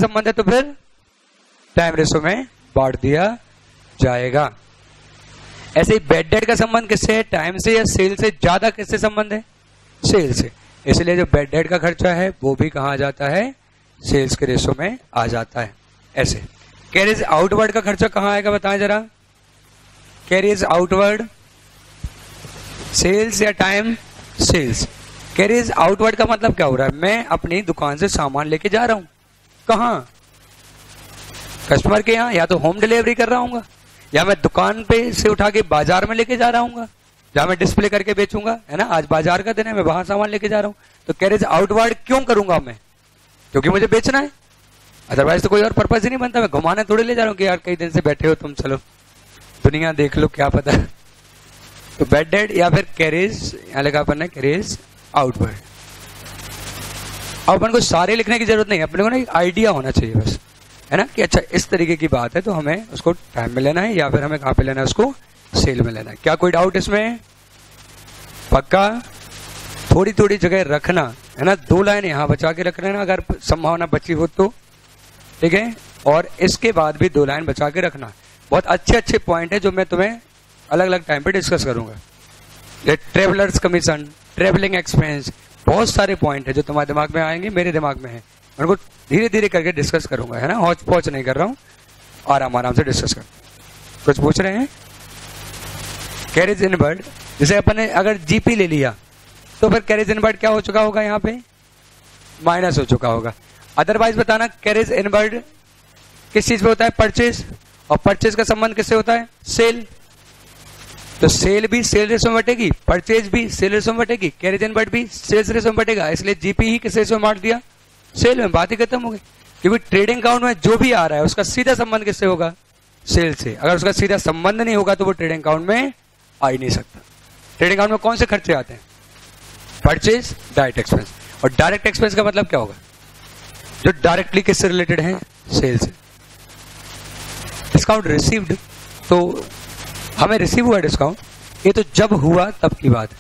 संबंध है तो फिर टाइम रेशो में बांट दिया जाएगा। ऐसे ही बेड डेट का संबंध किससे है? टाइम से या सेल से? ज्यादा किससे संबंध है? सेल से। इसलिए जो बेड डेट का खर्चा है वो भी कहाँ आ जाता है? सेल्स के रेशो में आ जाता है। ऐसे कैरिज आउटवर्ड का खर्चा कहाँ आएगा बताएं जरा? कैरिज आउटवर्ड सेल्स या टाइम? सेल्स। कैरिज आउटवर्ड का मतलब क्या हो रहा है? मैं अपनी दुकान से सामान लेके जा रहा हूं। कहां? कस्टमर के यहां। या तो होम डिलीवरी कर रहा हूँ, या मैं दुकान पे से उठा के बाजार में लेके जा रहा हूँ जहां मैं डिस्प्ले करके बेचूंगा, है ना। आज बाजार का दिन है, मैं वहां सामान लेके जा रहा हूं। तो कैरिज आउटवर्ड क्यों करूंगा मैं? क्योंकि मुझे बेचना है, अदरवाइज तो कोई और पर्पज ही नहीं बनता। मैं घुमाने थोड़ी ले जा रहा हूँ कि यार कई दिन से बैठे हो तुम, चलो दुनिया देख लो, क्या पता। तो बेड डेट या फिर कैरिज, यहां लिखा अपन ने कैरिज आउटवर्ड। अब अपन को सारे लिखने की जरूरत नहीं है, अपने को ना एक आइडिया होना चाहिए बस, है ना, कि अच्छा इस तरीके की बात है तो हमें उसको टाइम में लेना है या फिर हमें कहां पे लेना है? उसको सेल में लेना है। क्या कोई डाउट इसमें? पक्का? थोड़ी थोड़ी जगह रखना, है ना। 2 लाइन यहां बचा के रखना ना, अगर संभावना बची हो तो, ठीक है। और इसके बाद भी 2 लाइन बचा के रखना। बहुत अच्छे अच्छे पॉइंट है जो मैं तुम्हें अलग अलग टाइम पे डिस्कस करूंगा। ये ट्रेवलर्स कमीशन, ट्रेवलिंग एक्सपेंस, बहुत सारे पॉइंट है जो तुम्हारे दिमाग में आएंगे, मेरे दिमाग में है। उनको धीरे धीरे करके डिस्कस करूंगा, है ना। हौच पौच नहीं कर रहा हूं, आराम आराम से डिस्कस कर। कुछ पूछ रहे हैं? कैरिज इनवर्ड, जैसे अपन ने अगर जीपी ले लिया तो फिर कैरिज इनवर्ड क्या हो चुका होगा? यहाँ पे माइनस हो चुका होगा। अदरवाइज बताना कैरिज इनवर्ड किस चीज पे होता है? परचेज। और परचेज का संबंध किससे होता है? सेल। तो सेल भी सेल रेशो में बटेगी, परचेज भी सेल रेशो में बटेगी, कैरिज इनवर्ड भी सेल्स रेशो में बटेगा। इसलिए जीपी ही किस रेशो में बांट दिया? सेल में। बात ही खत्म हो गई। क्योंकि ट्रेडिंग अकाउंट में जो भी आ रहा है उसका सीधा संबंध किससे होगा? सेल से। अगर उसका सीधा संबंध नहीं होगा तो वो ट्रेडिंग अकाउंट में आ ही नहीं सकता। ट्रेडिंग अकाउंट में कौन से खर्चे आते हैं? Purchase, direct expense. और डायरेक्ट एक्सपेंस का मतलब क्या होगा? जो डायरेक्टली किससे रिलेटेड है? सेल से। डिस्काउंट रिसीव्ड, तो हमें रिसीव हुआ डिस्काउंट, ये तो जब हुआ तब की बात है।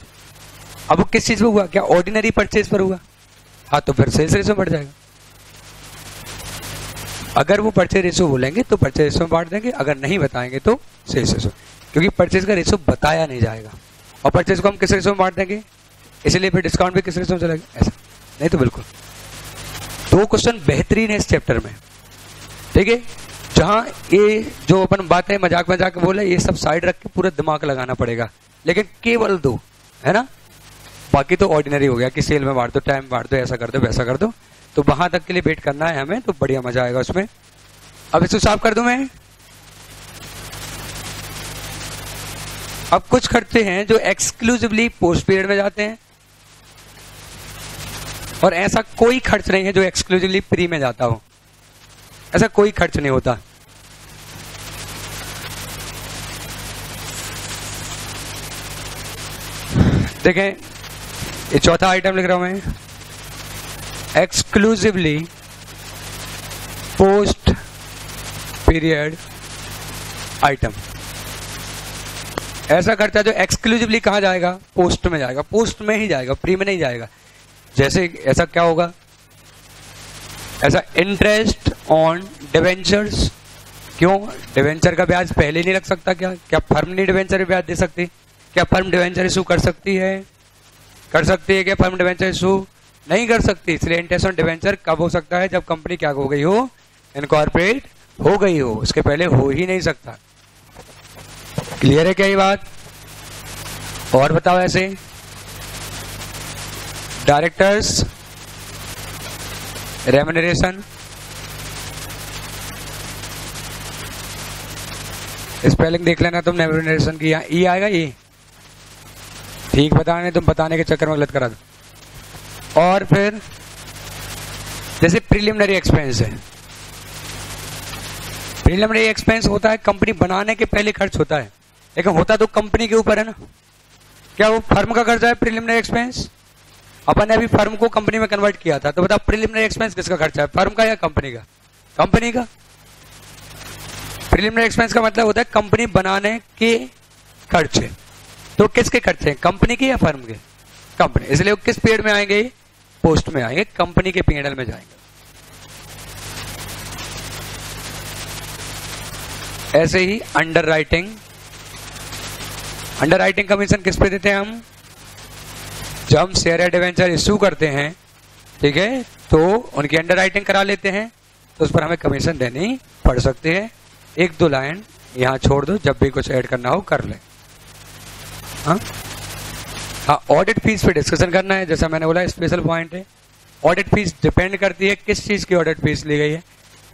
अब वो किस चीज पे हुआ? क्या ऑर्डिनरी परचेज पर हुआ? हाँ, तो फिर सेल्स रेशो बढ़ जाएगा। अगर वो परचेज रेशो बोलेंगे तो परचेज रेशो में बांट देंगे, अगर नहीं बताएंगे तो सेल्स रेशो, क्योंकि परचेज का रेशो बताया नहीं जाएगा। और परचेज को हम किस रेशो में बांट देंगे, इसलिए फिर डिस्काउंट भी किस रेशो में चलेगा? ऐसा नहीं तो बिल्कुल। 2 क्वेश्चन बेहतरीन है इस चैप्टर में, ठीक है। जहां ये जो अपन बातें मजाक मजाक बोले ये सब साइड रख के पूरा दिमाग लगाना पड़ेगा, लेकिन केवल 2, है ना। बाकी तो ऑर्डिनरी हो गया कि सेल में बांट दो, टाइम बांट दो, ऐसा कर दो, वैसा कर दो। तो वहां तक के लिए वेट करना है हमें, तो बढ़िया मजा आएगा उसमें। अब इसको साफ कर दूं मैं। अब कुछ खर्चे हैं जो एक्सक्लूसिवली पोस्ट पीरियड में जाते हैं, और ऐसा कोई खर्च नहीं है जो एक्सक्लूसिवली प्री में जाता हो। ऐसा कोई खर्च नहीं होता। देखें, ये चौथा आइटम लिख रहा हूं मैं, एक्सक्लूसिवली पोस्ट पीरियड आइटम। ऐसा खर्चा जो एक्सक्लूसिवली कहां जाएगा? पोस्ट में जाएगा। पोस्ट में ही जाएगा, प्री में नहीं जाएगा। जैसे ऐसा क्या होगा? ऐसा इंटरेस्ट ऑन डिवेंचर्स। क्यों? डिवेंचर का ब्याज पहले नहीं रख सकता क्या? क्या फर्म नहीं डिवेंचर ब्याज दे सकती? क्या फर्म डिवेंचर इशू कर सकती है? कर सकती है क्या फर्म डिवेंचर इशू? नहीं कर सकती। इसलिए इंटरेस्ट ऑन डिवेंचर कब हो सकता है? जब कंपनी क्या हो गई हो? इनकॉर्पोरेट हो गई हो। उसके पहले हो ही नहीं सकता। क्लियर है क्या ये बात? और बताओ। ऐसे डायरेक्टर्स रेम्यूनरेशन, स्पेलिंग देख लेना तुम रेम्यूनरेशन की। यहाँ ई आएगा, ये ठीक बताने, तुम बताने के चक्कर में गलत करा दो। और फिर जैसे प्रिलिमिनरी एक्सपेंस है। प्रिलिमिनरी एक्सपेंस होता है कंपनी बनाने के पहले खर्च होता है, लेकिन होता तो कंपनी के ऊपर है ना। क्या वो फर्म का खर्चा है प्रिलिमिनरी एक्सपेंस? अपन ने अभी फर्म को कंपनी में कन्वर्ट किया था, तो बताओ प्रिलिमिनरी एक्सपेंस किसका खर्चा है? फर्म का या कंपनी का? कंपनी का। प्रिलिमिनरी एक्सपेंस का मतलब होता है कंपनी बनाने के खर्चे। तो किसके खर्चे हैं? कंपनी के या फर्म के? कंपनी। इसलिए वो किस पीरियड में आएंगे? पोस्ट में आएंगे, कंपनी के पीरियड में जाएंगे। ऐसे ही अंडर राइटिंग कमीशन किस पे देते हैं हम? जब हम शेयर या डिवेंचर इश्यू करते हैं, ठीक है, तो उनकी अंडर राइटिंग करा लेते हैं, तो उस पर हमें कमीशन देनी पड़ सकती है। 1-2 लाइन यहाँ छोड़ दो, जब भी कुछ ऐड करना हो कर ले। हाँ, ऑडिट फीस पे डिस्कशन करना है। जैसा मैंने बोला स्पेशल पॉइंट है, ऑडिट फीस डिपेंड करती है किस चीज की ऑडिट फीस ली गई है।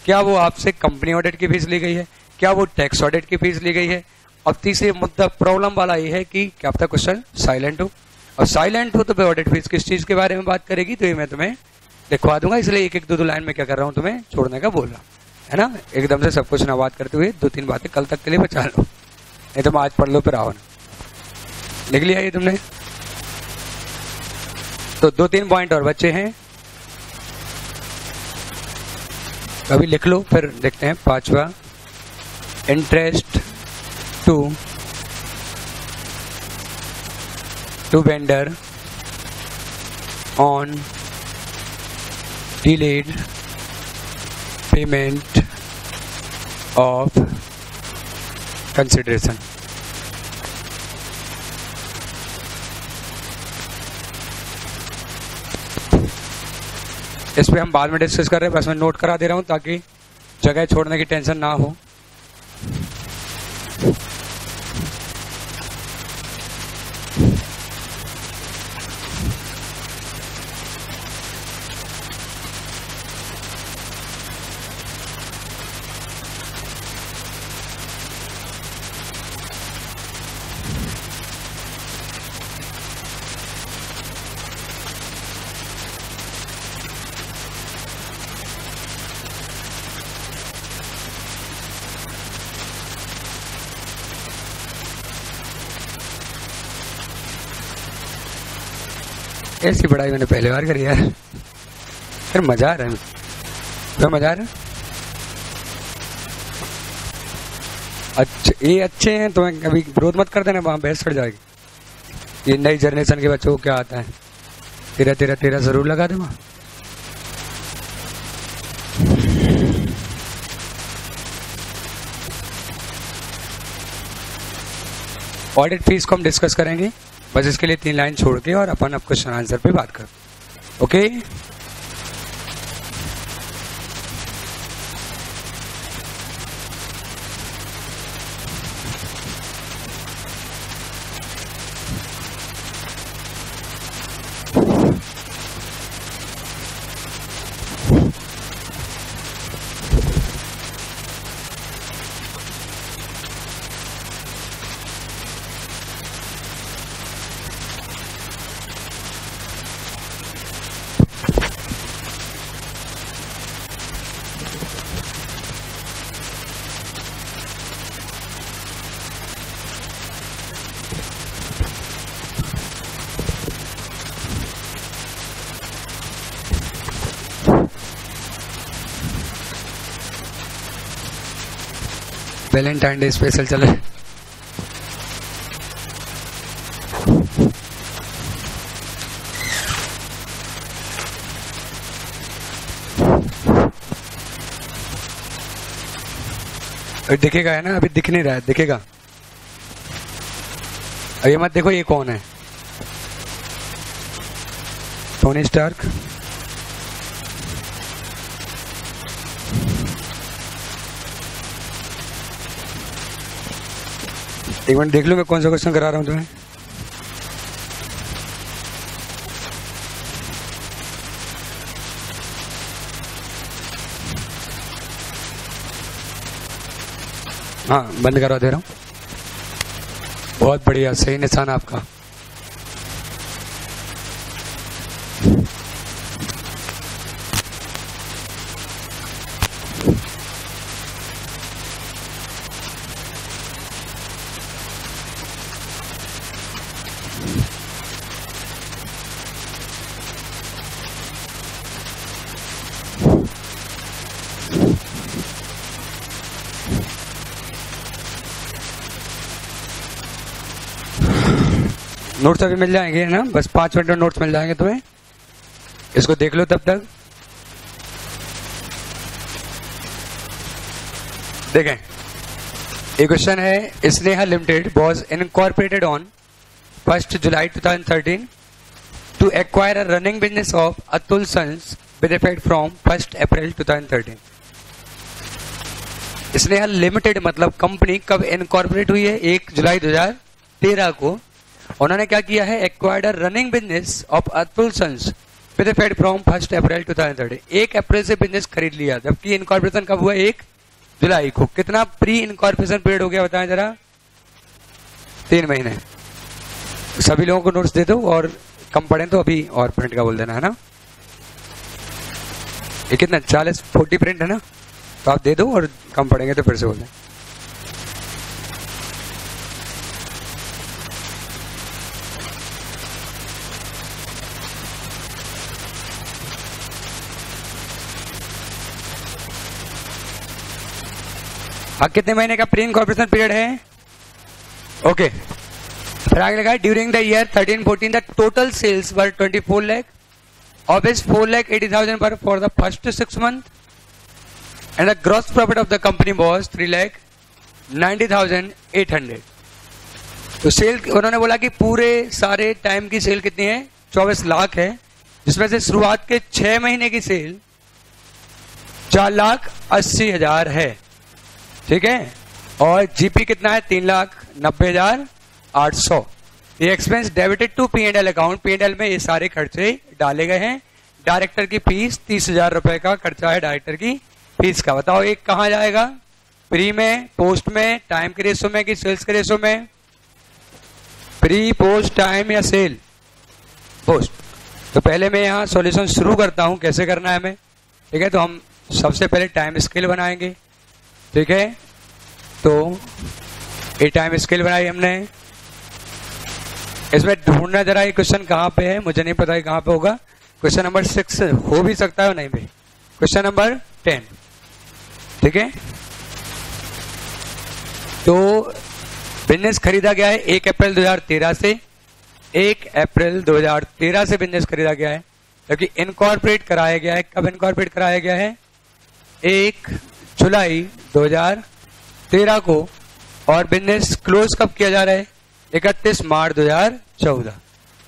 क्या वो आपसे कंपनी ऑडिट की फीस ली गई है, क्या वो टैक्स ऑडिट की फीस ली गई है। और तीसरी मुद्दा प्रॉब्लम वाला ये है कि क्या पता क्वेश्चन साइलेंट हो, और साइलेंट हो तो फिर ऑडिट फीस किस चीज के बारे में बात करेगी, तो ये मैं तुम्हें लिखवा दूंगा। इसलिए 1-2 लाइन में क्या कर रहा हूँ, तुम्हें छोड़ने का बोल रहा है ना। एकदम से सब कुछ ना बात करते हुए 2-3 बातें कल तक के लिए बचा लो, नहीं तुम आज पढ़ लो फिर आओ ना। लिख लिया ये तुमने? तो 2-3 पॉइंट और बच्चे हैं, अभी लिख लो, फिर देखते हैं। 5वां, interest to vendor on delayed payment of consideration। इस पे हम बाद में डिस्कस कर रहे हैं, बस मैं नोट करा दे रहा हूं ताकि जगह छोड़ने की टेंशन ना हो। ऐसी पढ़ाई मैंने पहली बार करी यार, फिर मजा आ रहा है, फिर मजा आ रहा है। अच्छा, ये अच्छे हैं तो अभी विरोध मत कर देना, वहां बहस चढ़ जाएगी। ये नई जनरेशन के बच्चों को क्या आता है, तेरा जरूर लगा दे वहां। ऑडिट फीस को हम डिस्कस करेंगे, बस इसके लिए 3 लाइन छोड़ के, और अपन अब क्वेश्चन आंसर पे बात कर। ओके, वैलेंटाइन डे स्पेशल चले। दिखेगा है ना, अभी दिख नहीं रहा है, दिखेगा। अब ये मत देखो ये कौन है, टोनी स्टार्क। एक मिनट देख लो मैं कौन सा क्वेश्चन करा रहा हूं तुम्हें। हाँ, बंद करवा दे रहा हूं। बहुत बढ़िया, सही निशान आपका। नोट्स अभी मिल जाएंगे ना, बस 5 मिनट में नोट्स मिल जाएंगे तुम्हें, इसको देख लो तब तक। देखें, एक क्वेश्चन है, Sneha limited was incorporated on 1 July 2013 to acquire a running business of Atul sons with effect from 1 April 2013। Sneha limited मतलब कंपनी कब इनकॉर्पोरेट हुई है? 1 जुलाई 2013 को। उन्होंने क्या किया है? Acquired a running business of Atul sons with effect from 1 April 2013। 1 April से बिजनेस खरीद लिया, जबकि इनकॉर्पोरेशन कब हुआ? 1 जुलाई को। कितना प्री इनकॉर्पोरेशन पीरियड हो गया बताएं जरा? 3 महीने। सभी लोगों को नोट्स दे दो और कम पढ़े तो अभी और प्रिंट का बोल देना, है ना? ये कितना 40 प्रिंट है ना, तो आप दे दो और कम पढ़ेंगे तो फिर से बोल दें। हाँ, कितने महीने का प्री इनकॉर्पोरेशन पीरियड है? ओके, फिर आगे लगा during the year 13-14 the total sales were 24 lakh, of which 4,80,000 were for the first 6 months, and the gross profit of the company was 3,90,800। तो सेल उन्होंने बोला कि पूरे सारे टाइम की सेल कितनी है? 24 लाख है, जिसमें से शुरुआत के 6 महीने की सेल 4,80,000 है, ठीक है? और जीपी कितना है? 3,90,800। ये expense debited to P&L account. P&L में ये सारे खर्चे डाले गए हैं। डायरेक्टर की फीस 30,000 रुपए का खर्चा है डायरेक्टर की फीस का। बताओ एक कहाँ जाएगा? प्री में, पोस्ट में, टाइम के रेशो में कि सेल्स के रेशो में? प्री, पोस्ट, टाइम या सेल? पोस्ट। तो पहले मैं यहाँ सॉल्यूशन शुरू करता हूँ, कैसे करना है हमें, ठीक है? तो हम सबसे पहले टाइम स्केल बनाएंगे, ठीक है? तो ये टाइम स्केल बनाई हमने। इसमें ढूंढना जरा ये क्वेश्चन कहाँ पे है, मुझे नहीं पता है कहाँ पे होगा। क्वेश्चन नंबर 6 हो भी सकता है, नहीं भी। क्वेश्चन नंबर 10, ठीक है? तो बिजनेस खरीदा गया है 1 अप्रैल 2013 से। 1 अप्रैल 2013 से बिजनेस खरीदा गया है, जबकि इनकॉर्पोरेट कराया गया है। कब इनकॉर्पोरेट कराया गया है? 1 जुलाई 2013 को। और बिजनेस क्लोज कब किया जा रहा है? 31 मार्च 2014।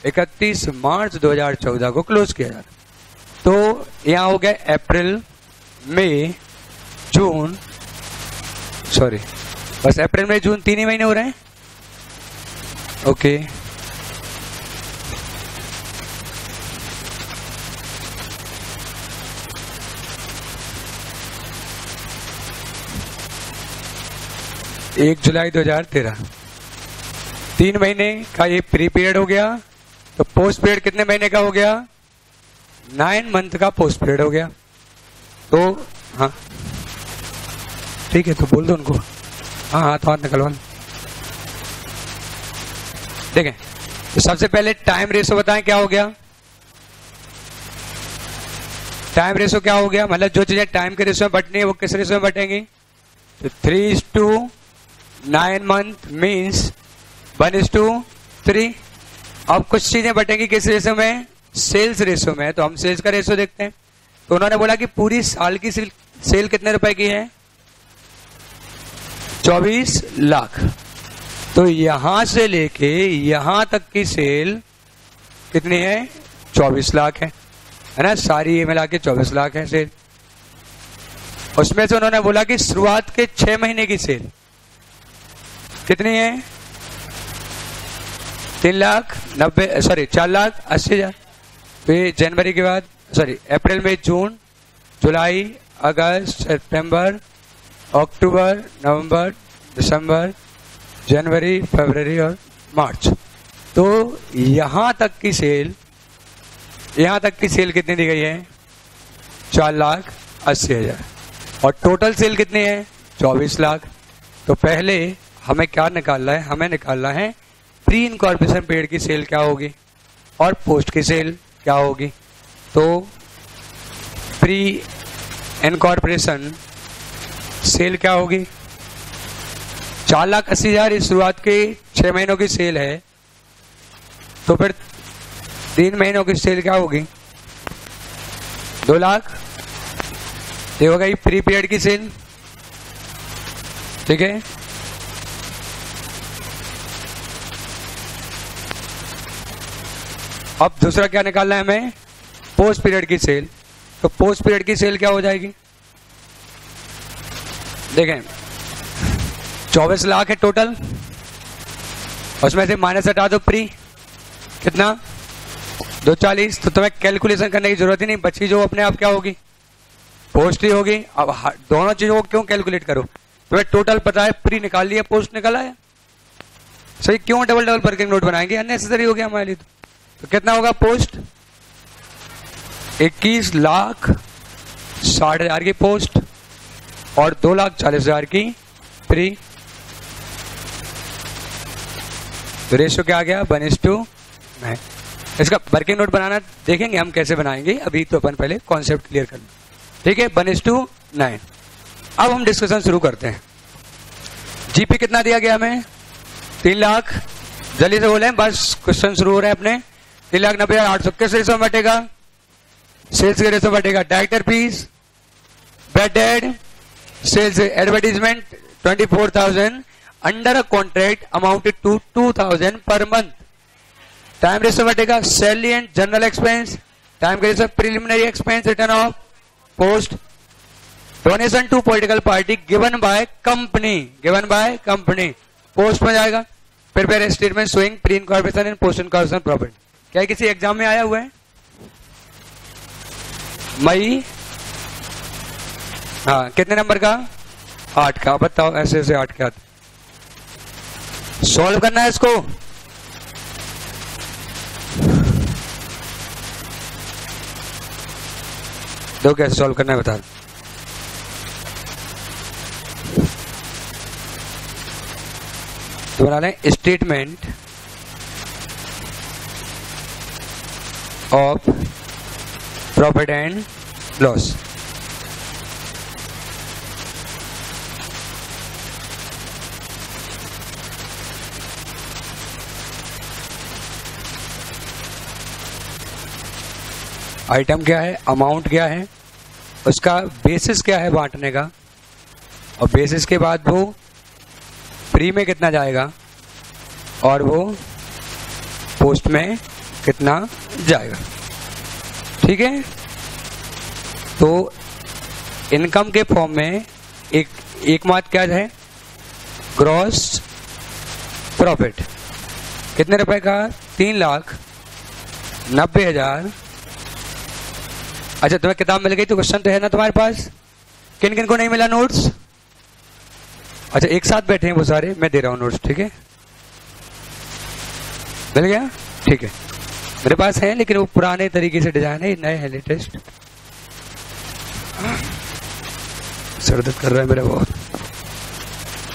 31 मार्च 2014 को क्लोज किया जा रहा है। तो यहां हो गया अप्रैल, मई, जून, सॉरी बस अप्रैल, मई, जून 3 ही महीने हो रहे हैं। ओके, एक जुलाई 2013, 3 महीने का ये प्री पीरियड हो गया। तो पोस्ट पीरियड कितने महीने का हो गया? 9 मंथ का पोस्ट पीरियड हो गया। तो हाँ ठीक है, तो बोल दो उनको। हाँ हाँ, तो हाथ निकलवा। देखें, तो सबसे पहले टाइम रेशो बताएं क्या हो गया? टाइम रेशो क्या हो गया? मतलब जो चीजें टाइम के रेशो में बटनी है वो किस रेशो में बटेंगी? तो 3:9 मंथ मीन्स 1:3। अब कुछ चीजें बटेंगी किस रेशो में? सेल्स रेशो में। तो हम सेल्स का रेशो देखते हैं। तो उन्होंने बोला कि पूरी साल की सेल कितने रुपए की है? 24 लाख। तो यहां से लेके यहां तक की सेल कितनी है? 24 लाख है ना? सारी ये मिला के 24 लाख है सेल। उसमें से उन्होंने बोला कि शुरुआत के 6 महीने की सेल कितनी है? 4,80,000। तो ये जनवरी के बाद, सॉरी अप्रैल, मई, जून, जुलाई, अगस्त, सितंबर, अक्टूबर, नवंबर, दिसंबर, जनवरी, फरवरी और मार्च। तो यहां तक की सेल कितनी दी गई है? 4,80,000। और टोटल सेल कितनी है? 24 लाख। तो पहले हमें क्या निकालना है? हमें निकालना है प्री इनकॉर्पोरेशन पीरियड की सेल क्या होगी और पोस्ट की सेल क्या होगी। तो प्री इनकॉर्पोरेशन सेल क्या होगी? 4,80,000 इस शुरुआत के 6 महीनों की सेल है। तो फिर 3 महीनों की सेल क्या होगी? 2 लाख। ये हो गई प्री पीरियड की सेल, ठीक है? अब दूसरा क्या निकालना है हमें, पोस्ट पीरियड की सेल। तो पोस्ट पीरियड की सेल क्या हो जाएगी, देखें 24 लाख है टोटल, उसमें से माइनस हटा दो प्री, कितना 240। तो तुम्हें कैलकुलेशन करने की जरूरत ही नहीं, बची जो अपने आप क्या होगी, पोस्ट ही होगी। अब दोनों चीजों को क्यों कैलकुलेट करो, तुम्हें टोटल पता है, प्री निकाल लिया, पोस्ट निकाला है, सही। क्यों डबल डबल वर्किंग नोट बनाएंगे, अननेसेसरी हो गया हमारे लिए। तो कितना होगा, पोस्ट 21,60,000 की पोस्ट और 2,40,000 की प्री। तो रेशियो क्या आ गया, 1:9। इसका वर्किंग नोट बनाना देखेंगे हम कैसे बनाएंगे, अभी तो अपन पहले कॉन्सेप्ट क्लियर कर लें, ठीक है। 1:9। अब हम डिस्कशन शुरू करते हैं। जीपी कितना दिया गया हमें, 3 लाख। जल्दी से बोले, बस क्वेश्चन शुरू हो रहे हैं अपने। 3,90,800 किस रेशो में बटेगा, सेल्स के रेशो बटेगा। Director fees, bad debt, sales, advertisement 24,000 under a contract amounted to 2,000 per month. Time ratio बटेगा salary and general expense, time के ratio preliminary expense return of post, donation to political party given by company, post में जाएगा। Prepare statement showing pre incorporation and post incorporation profit. क्या किसी exam में आया हुआ है, मई, हाँ कितने नंबर का, 8 का। बताओ ऐसे ऐसे 8 के आते, सॉल्व करना है इसको। दो कैसे सॉल्व करना है बता। तो बना लें statement of profit and loss. Item क्या है, अमाउंट क्या है, उसका बेसिस क्या है बांटने का, और बेसिस के बाद वो फ्री में कितना जाएगा और वो पोस्ट में कितना जाएगा, ठीक है। तो इनकम के फॉर्म में एक मात क्या है, ग्रॉस प्रॉफिट कितने रुपए का, 3,90,000। अच्छा तुम्हें किताब मिल गई तो क्वेश्चन तो है ना तुम्हारे पास, किन किन को नहीं मिला नोट्स, अच्छा एक साथ बैठे हैं वो सारे, मैं दे रहा हूँ नोट्स, ठीक है। मिल गया, ठीक है। मेरे पास है लेकिन वो पुराने तरीके से डिजाइन है, नए है लेटेस्ट। सर दर्द कर रहा है मेरा बहुत।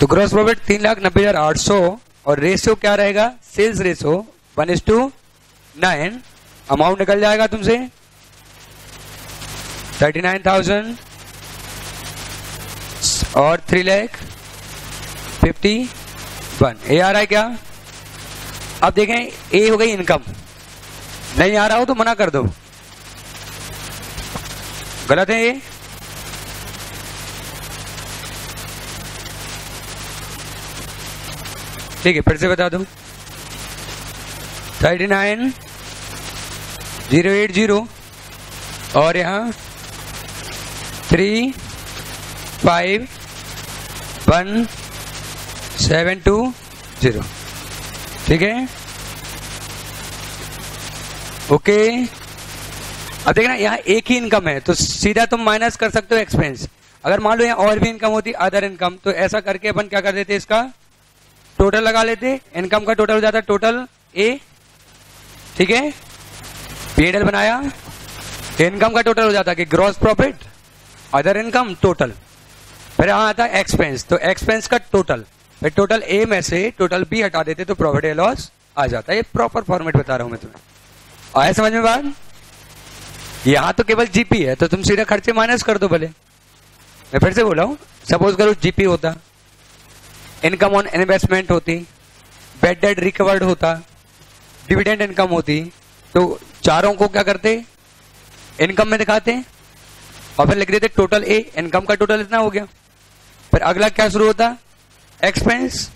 तो ग्रॉस प्रॉफिट 3,90,800 और रेशियो क्या रहेगा, सेल्स रेशियो 1:9। अमाउंट निकल जाएगा तुमसे 39,000 और 3,51,000। ये आ रहा है क्या, अब देखें ए हो गई इनकम, नहीं आ रहा हो तो मना कर दो, गलत है ये। ठीक है फिर से बता दो, 39,080 और यहाँ 3,51,720, ठीक है, ओके। अब देखना यहाँ एक ही इनकम है तो सीधा तुम माइनस कर सकते हो एक्सपेंस। अगर मान लो यहाँ और भी इनकम होती, अदर इनकम, तो ऐसा करके अपन क्या कर देते, इसका टोटल लगा लेते, इनकम का टोटल हो जाता टोटल ए, ठीक है। P&L बनाया, इनकम का टोटल हो जाता कि gross profit, other income, total. फिर यहाँ आता है एक्सपेंस, तो एक्सपेंस का टोटल, फिर टोटल ए में से टोटल बी हटा देते तो प्रॉफिट या लॉस आ जाता है। ये प्रॉपर फॉर्मेट बता रहा हूं मैं तुम्हें, आया समझ में बात। यहाँ तो केवल जीपी है तो तुम सीधा खर्चे माइनस कर दो भले। मैं फिर से बोला हूं, सपोज करो जीपी होता, इनकम ऑन इन्वेस्टमेंट होती, बैड डेट रिकवर्ड होता, डिविडेंड इनकम होती, तो चारों को क्या करते, इनकम में दिखाते और फिर लिख देते टोटल ए, इनकम का टोटल इतना हो गया। फिर अगला क्या शुरू होता, एक्सपेंस,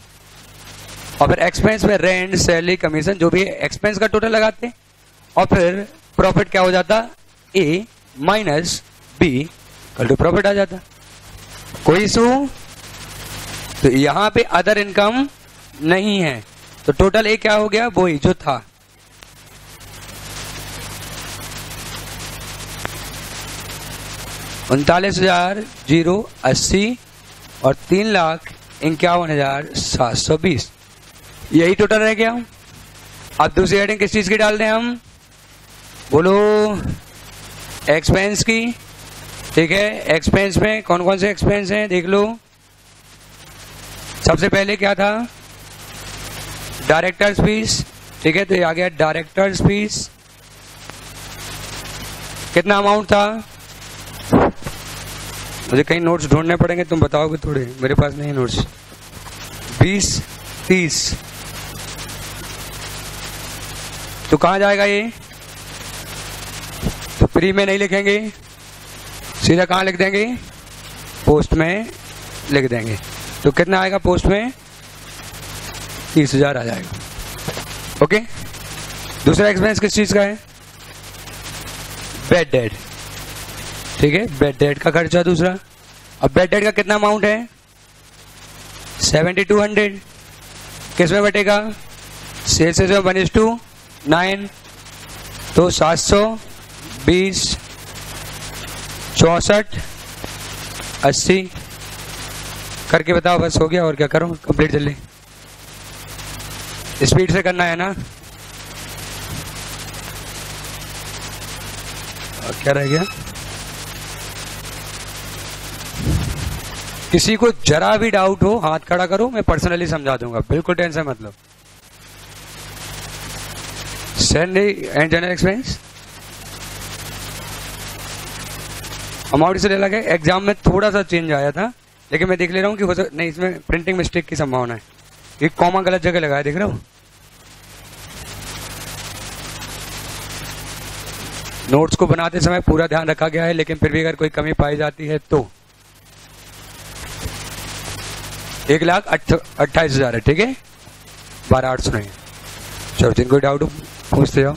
और फिर एक्सपेंस में रेंट, सैलरी, कमीशन, जो भी एक्सपेंस का टोटल लगाते और फिर प्रॉफिट क्या हो जाता, a minus b equal to profit आ जाता। कोई इशू? तो यहां पे अदर इनकम नहीं है, तो टोटल ए क्या हो गया, वही जो था। $39,080 और 3,51,720, यही टोटल रह गया। अब दूसरी हेडिंग किस चीज की डाल दें हम, बोलो एक्सपेंस की। ठीक है, एक्सपेंस में कौन कौन से एक्सपेंस हैं देख लो। सबसे पहले क्या था, डायरेक्टर्स फीस। ठीक है, तो ये आ गया डायरेक्टर्स फीस। कितना अमाउंट था, मुझे कहीं नोट्स ढूंढने पड़ेंगे, तुम बताओगे थोड़े, मेरे पास नहीं नोट्स। 20, 30, तो कहां जाएगा ये, तो प्री में नहीं लिखेंगे, सीधा कहां लिख देंगे, पोस्ट में लिख देंगे। तो कितना आएगा पोस्ट में, 30,000 आ जाएगा। ओके, दूसरा एक्सपेंस किस चीज का है, बेड डेड। ठीक है, बेड डेड का खर्चा दूसरा। अब बेड डेड का कितना अमाउंट है, 7200। किस में बटेगा, सेल्स में 1:9, तो 720, 64, 80 करके बताओ, बस हो गया। और क्या करूं, कंप्लीट जल्दी, स्पीड से करना है ना। और क्या रह गया, किसी को जरा भी डाउट हो हाथ खड़ा करो, मैं पर्सनली समझा दूंगा, बिल्कुल टेंशन मत लो। Salary and general expense amount से लगा, एग्जाम में थोड़ा सा चेंज आया था, लेकिन मैं देख ले रहा हूँ कि नहीं, इसमें प्रिंटिंग मिस्टेक की संभावना है, एक कॉमा गलत जगह लगाया, देख रहा हूँ। नोट्स को बनाते समय पूरा ध्यान रखा गया है, लेकिन फिर भी अगर कोई कमी पाई जाती है तो 1,28,000 है। ठीक है, 12,800 नहीं। चलो, जिनको डाउट हो पूछते जाओ।